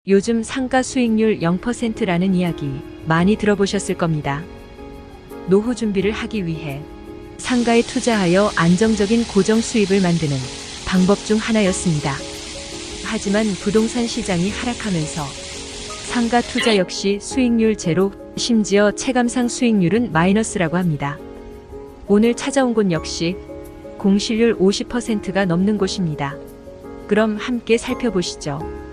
요즘 상가 수익률 0%라는 이야기 많이 들어보셨을 겁니다. 노후 준비를 하기 위해 상가에 투자하여 안정적인 고정 수입을 만드는 방법 중 하나였습니다. 하지만 부동산 시장이 하락하면서 상가 투자 역시 수익률 제로, 심지어 체감상 수익률은 마이너스라고 합니다. 오늘 찾아온 곳 역시 공실률 50%가 넘는 곳입니다. 그럼 함께 살펴보시죠.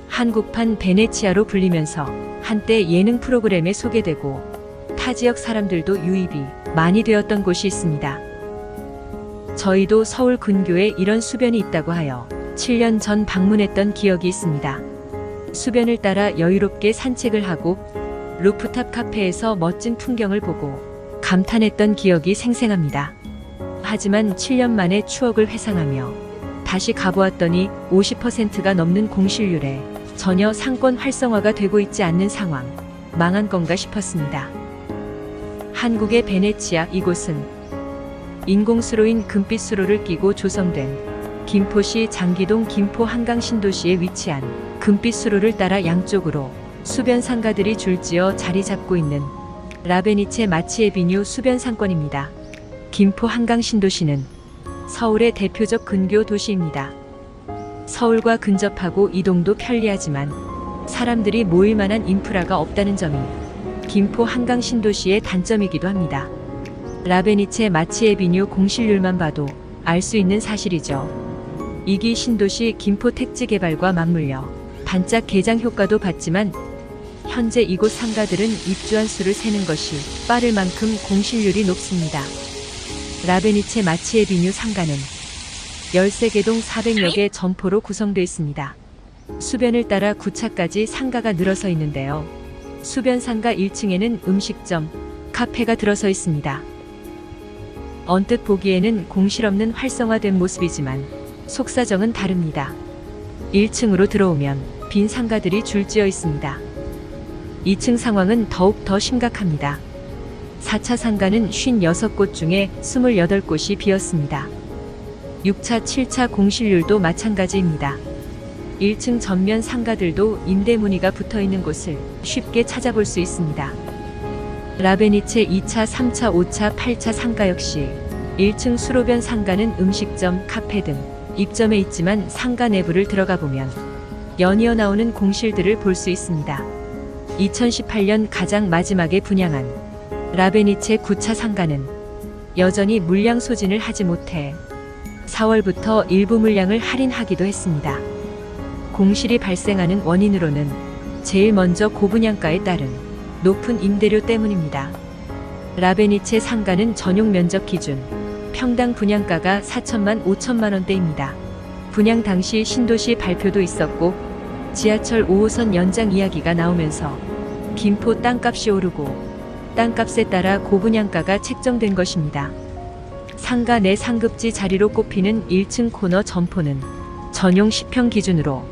한국판 베네치아로 불리면서 한때 예능 프로그램에 소개되고 타 지역 사람들도 유입이 많이 되었던 곳이 있습니다. 저희도 서울 근교에 이런 수변이 있다고 하여 7년 전 방문했던 기억이 있습니다. 수변을 따라 여유롭게 산책을 하고 루프탑 카페에서 멋진 풍경을 보고 감탄했던 기억이 생생합니다. 하지만 7년 만에 추억을 회상하며 다시 가보았더니 50%가 넘는 공실률에 전혀 상권 활성화가 되고 있지 않는 상황, 망한 건가 싶었습니다. 한국의 베네치아, 이곳은 인공수로인 금빛수로를 끼고 조성된 김포시 장기동 김포 한강 신도시에 위치한 금빛수로를 따라 양쪽으로 수변 상가들이 줄지어 자리 잡고 있는 라베니체 마치에비뉴 수변 상권입니다. 김포 한강 신도시는 서울의 대표적 근교 도시입니다. 서울과 근접하고 이동도 편리하지만 사람들이 모일 만한 인프라가 없다는 점이 김포 한강 신도시의 단점이기도 합니다. 라베니체 마치에비뉴 공실률만 봐도 알 수 있는 사실이죠. 2기 신도시 김포 택지 개발과 맞물려 반짝 개장 효과도 봤지만 현재 이곳 상가들은 입주한 수를 세는 것이 빠를 만큼 공실률이 높습니다. 라베니체 마치에비뉴 상가는 13개동 400여 개 점포로 구성되어 있습니다. 수변을 따라 구차까지 상가가 늘어서 있는데요. 수변 상가 1층에는 음식점, 카페가 들어서 있습니다. 언뜻 보기에는 공실 없는 활성화된 모습이지만 속사정은 다릅니다. 1층으로 들어오면 빈 상가들이 줄지어 있습니다. 2층 상황은 더욱 더 심각합니다. 4차 상가는 56곳 중에 28곳이 비었습니다. 6차, 7차 공실률도 마찬가지입니다. 1층 전면 상가들도 임대 문의가 붙어있는 곳을 쉽게 찾아볼 수 있습니다. 라베니체 2차, 3차, 5차, 8차 상가 역시 1층 수로변 상가는 음식점, 카페 등 입점해 있지만 상가 내부를 들어가 보면 연이어 나오는 공실들을 볼 수 있습니다. 2018년 가장 마지막에 분양한 라베니체 9차 상가는 여전히 물량 소진을 하지 못해 4월부터 일부 물량을 할인하기도 했습니다. 공실이 발생하는 원인으로는 제일 먼저 고분양가에 따른 높은 임대료 때문입니다. 라베니체 상가는 전용 면적 기준 평당 분양가가 4천만 5천만 원대입니다. 분양 당시 신도시 발표도 있었고 지하철 5호선 연장 이야기가 나오면서 김포 땅값이 오르고 땅값에 따라 고분양가가 책정된 것입니다. 상가 내 상급지 자리로 꼽히는 1층 코너 점포는 전용 10평 기준으로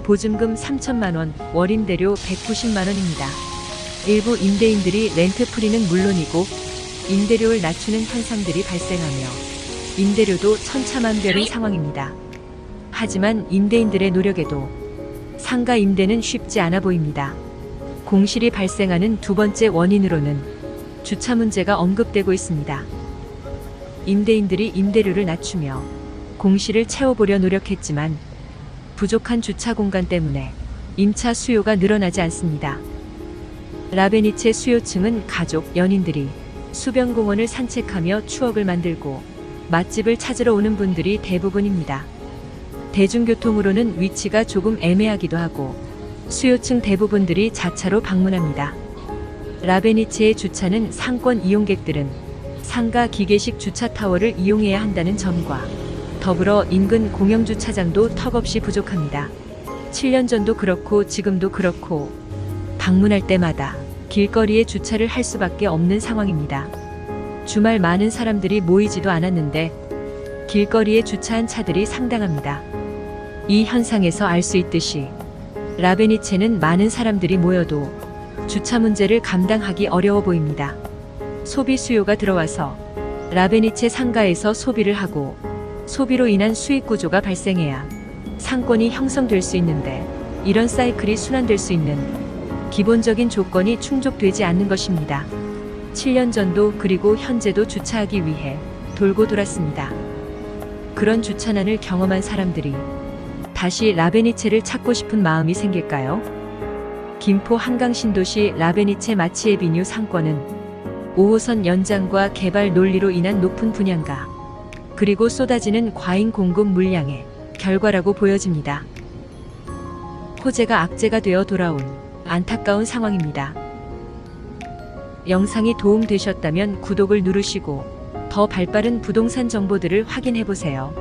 보증금 3천만 원, 월임대료 190만 원입니다. 일부 임대인들이 렌트 프리는 물론이고 임대료를 낮추는 현상들이 발생하며 임대료도 천차만별인 상황입니다. 하지만 임대인들의 노력에도 상가 임대는 쉽지 않아 보입니다. 공실이 발생하는 두 번째 원인으로는 주차 문제가 언급되고 있습니다. 임대인들이 임대료를 낮추며 공실을 채워보려 노력했지만 부족한 주차 공간 때문에 임차 수요가 늘어나지 않습니다. 라베니체 수요층은 가족, 연인들이 수변공원을 산책하며 추억을 만들고 맛집을 찾으러 오는 분들이 대부분입니다. 대중교통으로는 위치가 조금 애매하기도 하고 수요층 대부분들이 자차로 방문합니다. 라베니체의 주차는 상권 이용객들은 상가 기계식 주차타워를 이용해야 한다는 점과 더불어 인근 공영주차장도 턱없이 부족합니다. 7년 전도 그렇고 지금도 그렇고 방문할 때마다 길거리에 주차를 할 수밖에 없는 상황입니다. 주말 많은 사람들이 모이지도 않았는데 길거리에 주차한 차들이 상당합니다. 이 현상에서 알 수 있듯이 라베니체는 많은 사람들이 모여도 주차 문제를 감당하기 어려워 보입니다. 소비 수요가 들어와서 라베니체 상가에서 소비를 하고 소비로 인한 수익 구조가 발생해야 상권이 형성될 수 있는데 이런 사이클이 순환될 수 있는 기본적인 조건이 충족되지 않는 것입니다. 7년 전도 그리고 현재도 주차하기 위해 돌고 돌았습니다. 그런 주차난을 경험한 사람들이 다시 라베니체를 찾고 싶은 마음이 생길까요? 김포 한강 신도시 라베니체 마치에비뉴 상권은 5호선 연장과 개발 논리로 인한 높은 분양가, 그리고 쏟아지는 과잉 공급 물량의 결과라고 보여집니다. 호재가 악재가 되어 돌아온 안타까운 상황입니다. 영상이 도움되셨다면 구독을 누르시고 더 발빠른 부동산 정보들을 확인해 보세요.